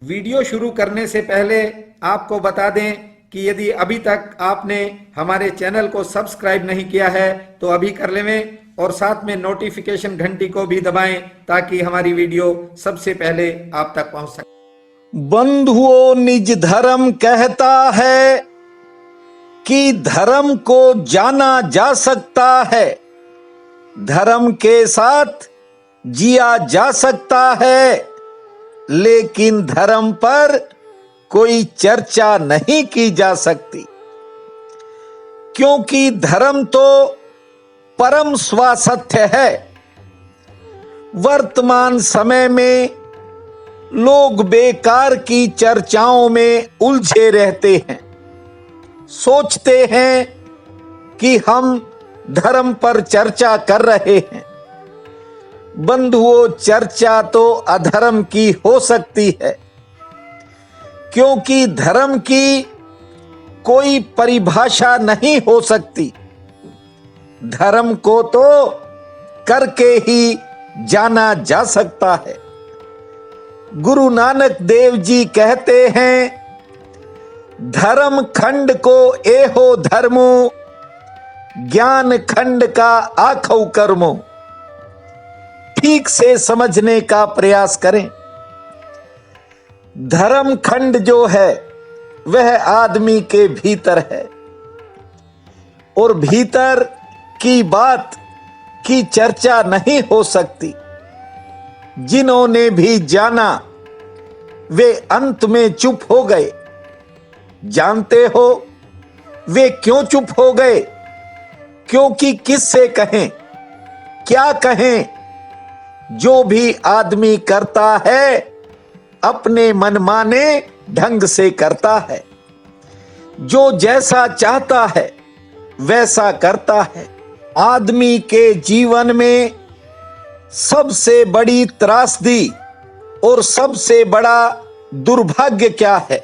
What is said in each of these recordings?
Video शुरू करने से पहले आपको बता दें कि यदि अभी तक आपने हमारे चैनल को सब्सक्राइब नहीं किया है तो अभी कर लें और साथ में नोटिफिकेशन घंटी को भी दबाएं ताकि हमारी वीडियो सबसे पहले आप तक पहुंच सके। बंधुओं, निज धर्म कहता है कि धर्म को जाना जा सकता है, धर्म के साथ जिया जा सकता है, लेकिन धर्म पर कोई चर्चा नहीं की जा सकती, क्योंकि धर्म तो परम स्वासत्य है। वर्तमान समय में लोग बेकार की चर्चाओं में उलझे रहते हैं, सोचते हैं कि हम धर्म पर चर्चा कर रहे हैं। बंधुओं, चर्चा तो अधर्म की हो सकती है, क्योंकि धर्म की कोई परिभाषा नहीं हो सकती। धर्म को तो करके ही जाना जा सकता है। गुरु नानक देव जी कहते हैं, धर्म खंड को एहो धर्मो, ज्ञान खंड का आखौ कर्मो। ठीक से समझने का प्रयास करें। धर्म खंड जो है वह आदमी के भीतर है, और भीतर की बात की चर्चा नहीं हो सकती। जिन्होंने भी जाना वे अंत में चुप हो गए। जानते हो वे क्यों चुप हो गए? क्योंकि किससे कहें, क्या कहें? जो भी आदमी करता है अपने मनमाने ढंग से करता है, जो जैसा चाहता है वैसा करता है। आदमी के जीवन में सबसे बड़ी त्रासदी और सबसे बड़ा दुर्भाग्य क्या है?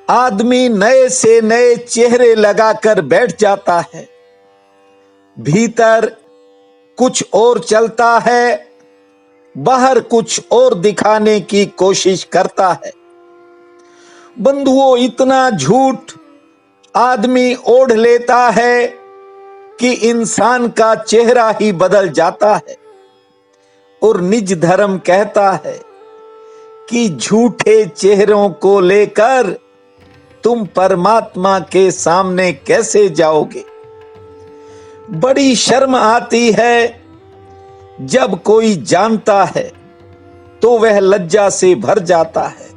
आदमी नए से नए चेहरे लगाकर बैठ जाता है, भीतर कुछ और चलता है, बाहर कुछ और दिखाने की कोशिश करता है। बंधुओं, इतना झूठ आदमी ओढ़ लेता है कि इंसान का चेहरा ही बदल जाता है। और निज धर्म कहता है कि झूठे चेहरों को लेकर तुम परमात्मा के सामने कैसे जाओगे। बड़ी शर्म आती है जब कोई जानता है तो वह लज्जा से भर जाता है,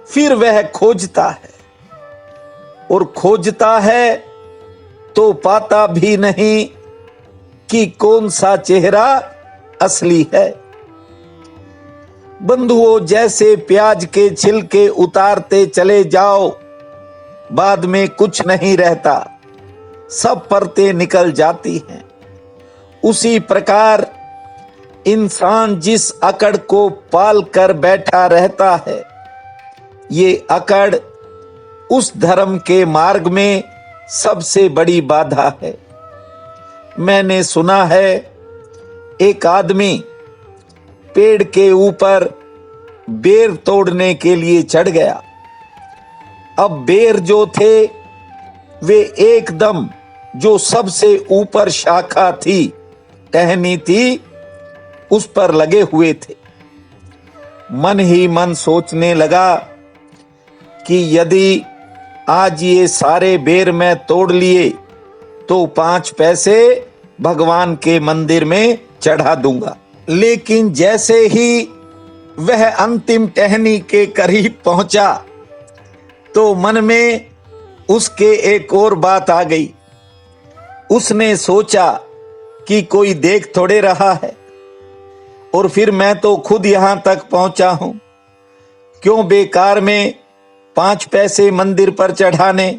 फिर वह खोजता है, और खोजता है तो पाता भी नहीं कि कौन सा चेहरा असली है। बंधुओं, जैसे प्याज के छिलके उतारते चले जाओ, बाद में कुछ नहीं रहता, सब परतें निकल जाती हैं। उसी प्रकार इंसान जिस अकड़ को पाल कर बैठा रहता है, ये अकड़ उस धर्म के मार्ग में सबसे बड़ी बाधा है। मैंने सुना है, एक आदमी पेड़ के ऊपर बेर तोड़ने के लिए चढ़ गया। अब बेर जो थे वे एकदम जो सबसे ऊपर शाखा थी, टहनी थी, उस पर लगे हुए थे। मन ही मन सोचने लगा कि यदि आज ये सारे बेर मैं तोड़ लिए तो 5 पैसे भगवान के मंदिर में चढ़ा दूंगा। लेकिन जैसे ही वह अंतिम टहनी के करीब पहुंचा तो मन में उसके एक और बात आ गई। उसने सोचा कि कोई देख थोड़े रहा है, और फिर मैं तो खुद यहां तक पहुंचा हूं, क्यों बेकार में 5 पैसे मंदिर पर चढ़ाने।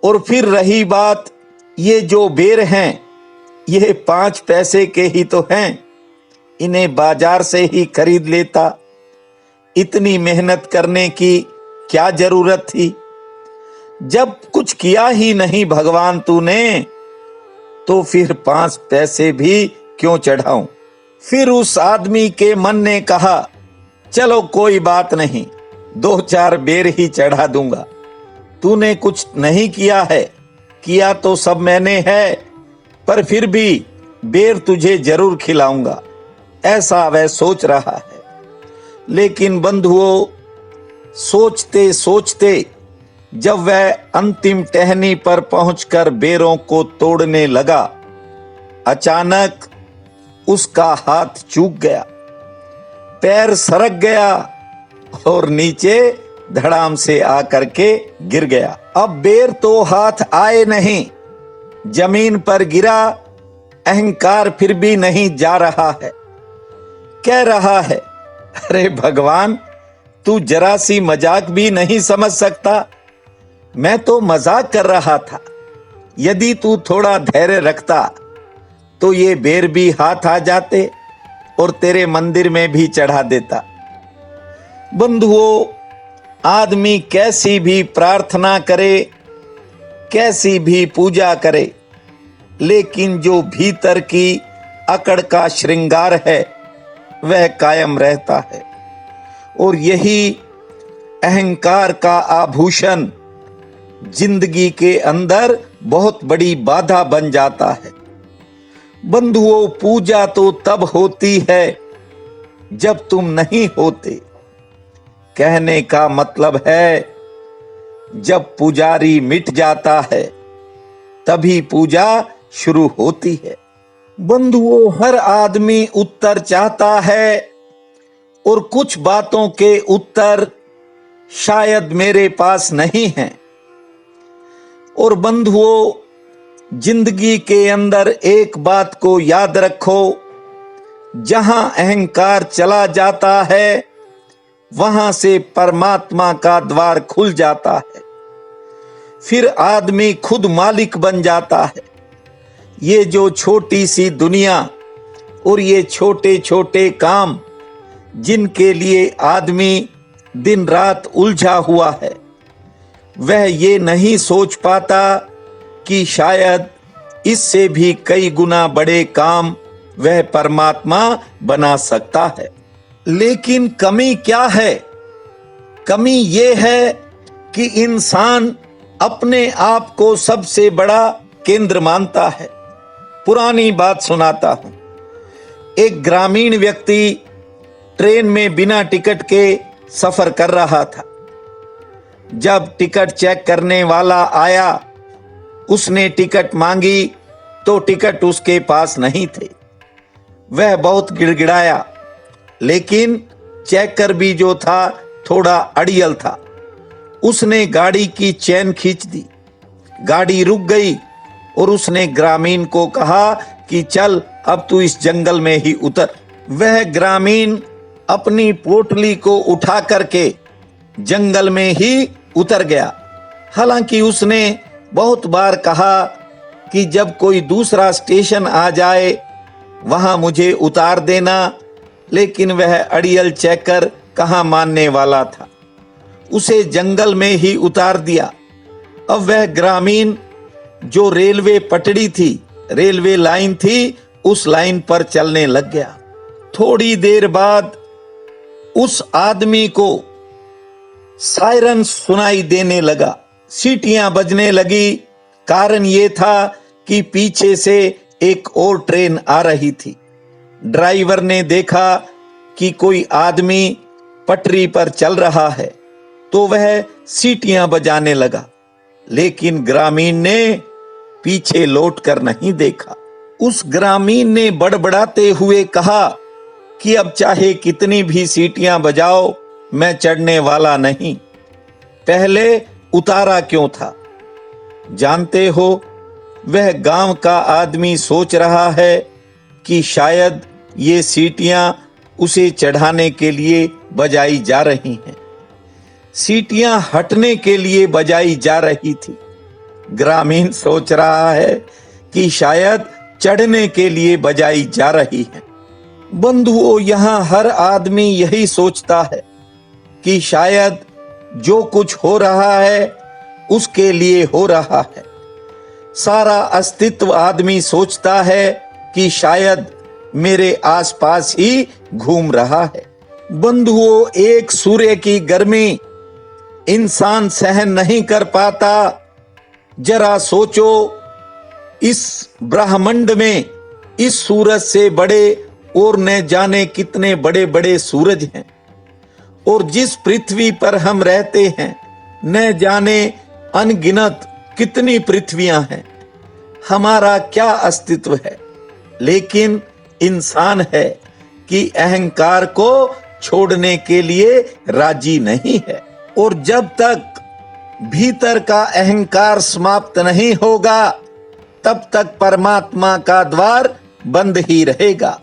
और फिर रही बात, ये जो बेर हैं ये 5 पैसे के ही तो हैं, इन्हें बाजार से ही खरीद लेता। इतनी मेहनत करने की क्या जरूरत थी? जब कुछ किया ही नहीं भगवान तूने, तो फिर 5 पैसे भी क्यों चढ़ाऊं। फिर उस आदमी के मन ने कहा चलो कोई बात नहीं, 2-4 बेर ही चढ़ा दूंगा। तूने कुछ नहीं किया है, किया तो सब मैंने है, पर फिर भी बेर तुझे जरूर खिलाऊंगा, ऐसा वह सोच रहा है। लेकिन बंधुओं, सोचते सोचते जब वह अंतिम टहनी पर पहुंचकर बेरों को तोड़ने लगा, अचानक उसका हाथ चूक गया, पैर सरक गया और नीचे धड़ाम से आकर के गिर गया। अब बेर तो हाथ आए नहीं, जमीन पर गिरा। अहंकार फिर भी नहीं जा रहा है, कह रहा है, अरे भगवान, तू जरा सी मजाक भी नहीं समझ सकता? मैं तो मजाक कर रहा था। यदि तू थोड़ा धैर्य रखता तो ये बेर भी हाथ आ जाते और तेरे मंदिर में भी चढ़ा देता। बंधुओं, आदमी कैसी भी प्रार्थना करे, कैसी भी पूजा करे, लेकिन जो भीतर की अकड़ का श्रृंगार है वह कायम रहता है, और यही अहंकार का आभूषण जिंदगी के अंदर बहुत बड़ी बाधा बन जाता है। बंधुओं, पूजा तो तब होती है जब तुम नहीं होते। कहने का मतलब है, जब पुजारी मिट जाता है तभी पूजा शुरू होती है। बंधुओं, हर आदमी उत्तर चाहता है, और कुछ बातों के उत्तर शायद मेरे पास नहीं हैं। और बंधुओं, जिंदगी के अंदर एक बात को याद रखो, जहां अहंकार चला जाता है वहां से परमात्मा का द्वार खुल जाता है। फिर आदमी खुद मालिक बन जाता है। ये जो छोटी सी दुनिया और ये छोटे छोटे काम जिनके लिए आदमी दिन रात उलझा हुआ है, वह ये नहीं सोच पाता कि शायद इससे भी कई गुना बड़े काम वह परमात्मा बना सकता है। लेकिन कमी क्या है? कमी ये है कि इंसान अपने आप को सबसे बड़ा केंद्र मानता है। पुरानी बात सुनाता हूं। एक ग्रामीण व्यक्ति ट्रेन में बिना टिकट के सफर कर रहा था। जब टिकट चेक करने वाला आया, उसने टिकट मांगी तो टिकट उसके पास नहीं थे। वह बहुत गिड़गिड़ाया, लेकिन चेकर भी जो था थोड़ा अड़ियल था। उसने गाड़ी की चेन खींच दी, गाड़ी रुक गई और उसने ग्रामीण को कहा कि चल अब तू इस जंगल में ही उतर। वह ग्रामीण अपनी पोटली को उठा करके जंगल में ही उतर गया। हालांकि उसने बहुत बार कहा कि जब कोई दूसरा स्टेशन आ जाए वहां मुझे उतार देना, लेकिन वह अड़ियल चेकर कहां मानने वाला था। उसे जंगल में ही उतार दिया। अब वह ग्रामीण जो रेलवे पटड़ी थी, रेलवे लाइन थी, उस लाइन पर चलने लग गया। थोड़ी देर बाद उस आदमी को सायरन सुनाई देने लगा, सीटियां बजने लगी। कारण ये था कि पीछे से एक और ट्रेन आ रही थी। ड्राइवर ने देखा कि कोई आदमी पटरी पर चल रहा है तो वह सीटियां बजाने लगा, लेकिन ग्रामीण ने पीछे लौटकर नहीं देखा। उस ग्रामीण ने बड़बड़ाते हुए कहा कि अब चाहे कितनी भी सीटियां बजाओ, मैं चढ़ने वाला नहीं। पहले उतारा क्यों था? जानते हो, वह गांव का आदमी सोच रहा है कि शायद ये सीटियां उसे चढ़ाने के लिए बजाई जा रही हैं। सीटियां हटने के लिए बजाई जा रही थी। ग्रामीण सोच रहा है कि शायद चढ़ने के लिए बजाई जा रही है। बंधुओं, यहां हर आदमी यही सोचता है कि शायद जो कुछ हो रहा है उसके लिए हो रहा है। सारा अस्तित्व आदमी सोचता है कि शायद मेरे आसपास ही घूम रहा है। बंधुओं, एक सूर्य की गर्मी इंसान सहन नहीं कर पाता। जरा सोचो, इस ब्रह्मांड में इस सूरज से बड़े और न जाने कितने बड़े बड़े सूरज हैं, और जिस पृथ्वी पर हम रहते हैं न जाने अनगिनत कितनी पृथ्वियां हैं। हमारा क्या अस्तित्व है, लेकिन इंसान है कि अहंकार को छोड़ने के लिए राजी नहीं है। और जब तक भीतर का अहंकार समाप्त नहीं होगा, तब तक परमात्मा का द्वार बंद ही रहेगा।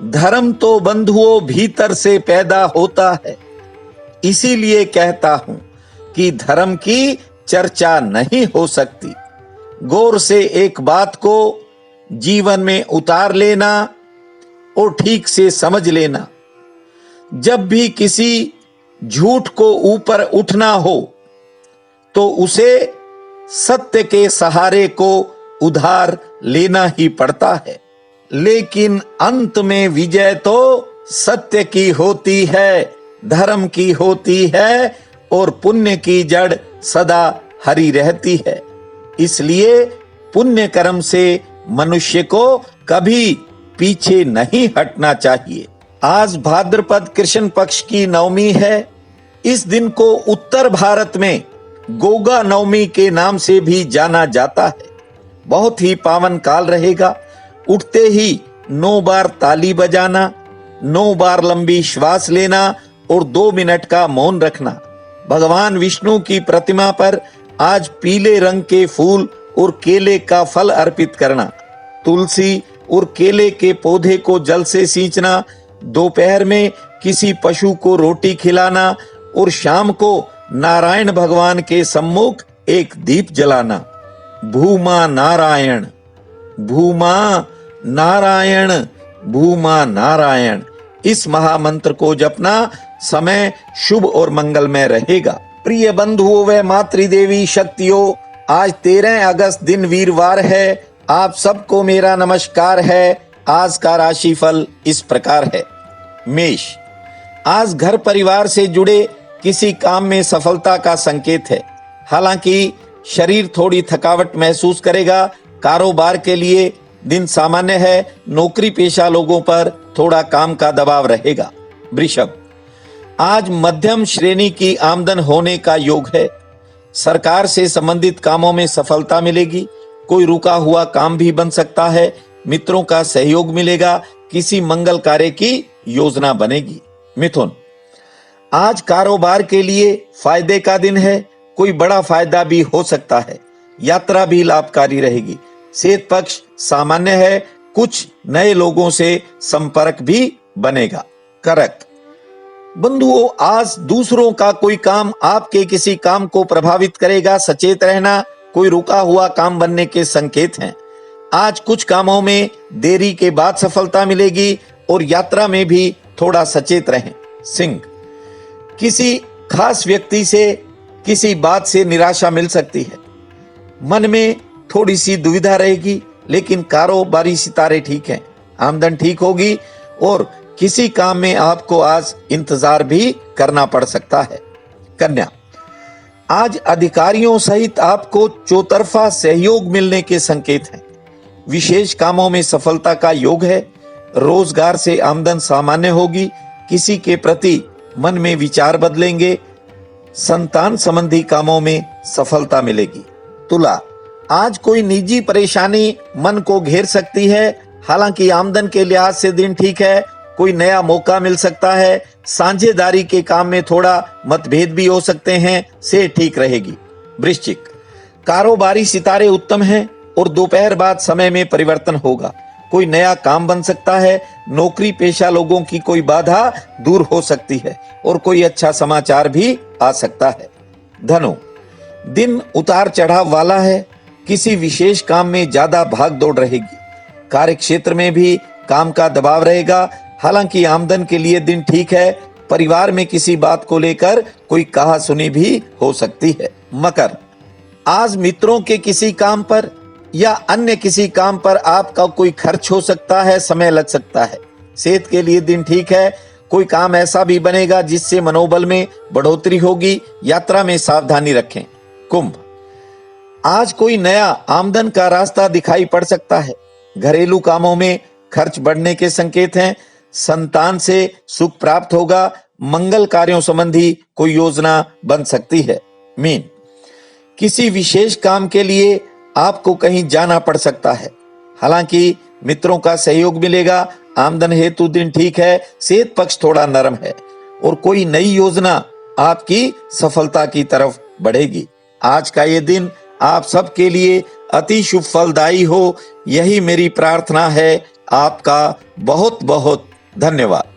धर्म तो बंधुओं भीतर से पैदा होता है। इसीलिए कहता हूं कि धर्म की चर्चा नहीं हो सकती। गौर से एक बात को जीवन में उतार लेना और ठीक से समझ लेना। जब भी किसी झूठ को ऊपर उठना हो तो उसे सत्य के सहारे को उधार लेना ही पड़ता है, लेकिन अंत में विजय तो सत्य की होती है, धर्म की होती है, और पुण्य की जड़ सदा हरी रहती है। इसलिए पुण्य कर्म से मनुष्य को कभी पीछे नहीं हटना चाहिए। आज भाद्रपद कृष्ण पक्ष की नवमी है। इस दिन को उत्तर भारत में गोगा नवमी के नाम से भी जाना जाता है। बहुत ही पावन काल रहेगा। उठते ही 9 बार ताली बजाना, 9 बार लंबी श्वास लेना और 2 मिनट का मौन रखना। भगवान विष्णु की प्रतिमा पर आज पीले रंग के फूल और केले का फल अर्पित करना। तुलसी और केले के पौधे को जल से सींचना। दोपहर में किसी पशु को रोटी खिलाना और शाम को नारायण भगवान के सम्मुख एक दीप जलाना। भूमा नारायण, भूमा नारायण, भूमा नारायण, इस महामंत्र को जपना समय शुभ और मंगलमय रहेगा। प्रिय बंधुओं व मातृदेवी शक्तियों, आज 13 अगस्त दिन वीरवार है। आप सबको मेरा नमस्कार है। आज का राशिफल इस प्रकार है। मेष, आज घर परिवार से जुड़े किसी काम में सफलता का संकेत है। हालांकि शरीर थोड़ी थकावट महसूस करेगा। कारोबार के लिए दिन सामान्य है। नौकरी पेशा लोगों पर थोड़ा काम का दबाव रहेगा। वृषभ, आज मध्यम श्रेणी की आमदन होने का योग है। सरकार से संबंधित कामों में सफलता मिलेगी। कोई रुका हुआ काम भी बन सकता है। मित्रों का सहयोग मिलेगा। किसी मंगल कार्य की योजना बनेगी। मिथुन, आज कारोबार के लिए फायदे का दिन है। कोई बड़ा फायदा भी हो सकता है। यात्रा भी लाभकारी रहेगी। सेहत पक्ष सामान्य है। कुछ नए लोगों से संपर्क भी बनेगा। कर्क, बंधुओं, आज दूसरों का कोई काम आपके किसी काम को प्रभावित करेगा। सचेत रहना। कोई रुका हुआ काम बनने के संकेत हैं। आज कुछ कामों में देरी के बाद सफलता मिलेगी और यात्रा में भी थोड़ा सचेत रहें। सिंह, किसी खास व्यक्ति से किसी बात से निराशा मिल सकती है। मन में थोड़ी सी दुविधा रहेगी, लेकिन कारोबारी सितारे ठीक हैं। आमदन ठीक होगी और किसी काम में आपको आज इंतजार भी करना पड़ सकता है। कन्या, आज अधिकारियों सहित आपको चौतरफा सहयोग मिलने के संकेत हैं। विशेष कामों में सफलता का योग है। रोजगार से आमदन सामान्य होगी। किसी के प्रति मन में विचार बदलेंगे। संतान संबंधी कामों में सफलता मिलेगी। तुला, आज कोई निजी परेशानी मन को घेर सकती है। हालांकि आमदन के लिहाज से दिन ठीक है। कोई नया मौका मिल सकता है। साझेदारी के काम में थोड़ा मतभेद भी हो सकते हैं। से ठीक रहेगी। वृश्चिक, कारोबारी सितारे उत्तम हैं और दोपहर बाद समय में परिवर्तन होगा। कोई नया काम बन सकता है। नौकरी पेशा लोगों की कोई बाधा दूर हो सकती है और कोई अच्छा समाचार भी आ सकता है। धनु, दिन उतार चढ़ाव वाला है। किसी विशेष काम में ज्यादा भाग दौड़ रहेगी। कार्य क्षेत्र में भी काम का दबाव रहेगा। हालांकि आमदन के लिए दिन ठीक है। परिवार में किसी बात को लेकर कोई कहासुनी भी हो सकती है। मकर, आज मित्रों के किसी काम पर या अन्य किसी काम पर आपका कोई खर्च हो सकता है। समय लग सकता है। सेहत के लिए दिन ठीक है। कोई काम ऐसा भी बनेगा जिससे मनोबल में बढ़ोतरी होगी। यात्रा में सावधानी रखें। कुंभ, आज कोई नया आमदन का रास्ता दिखाई पड़ सकता है। घरेलू कामों में खर्च बढ़ने के संकेत हैं। संतान से सुख प्राप्त होगा। मंगल कार्यों संबंधी कोई योजना बन सकती है। मीन, किसी विशेष काम के लिए आपको कहीं जाना पड़ सकता है। हालांकि मित्रों का सहयोग मिलेगा। आमदन हेतु दिन ठीक है। सेहत पक्ष थोड़ा नरम है और कोई नई योजना आपकी सफलता की तरफ बढ़ेगी। आज का ये दिन आप सबके लिए अति शुभ फलदायी हो, यही मेरी प्रार्थना है। आपका बहुत बहुत धन्यवाद।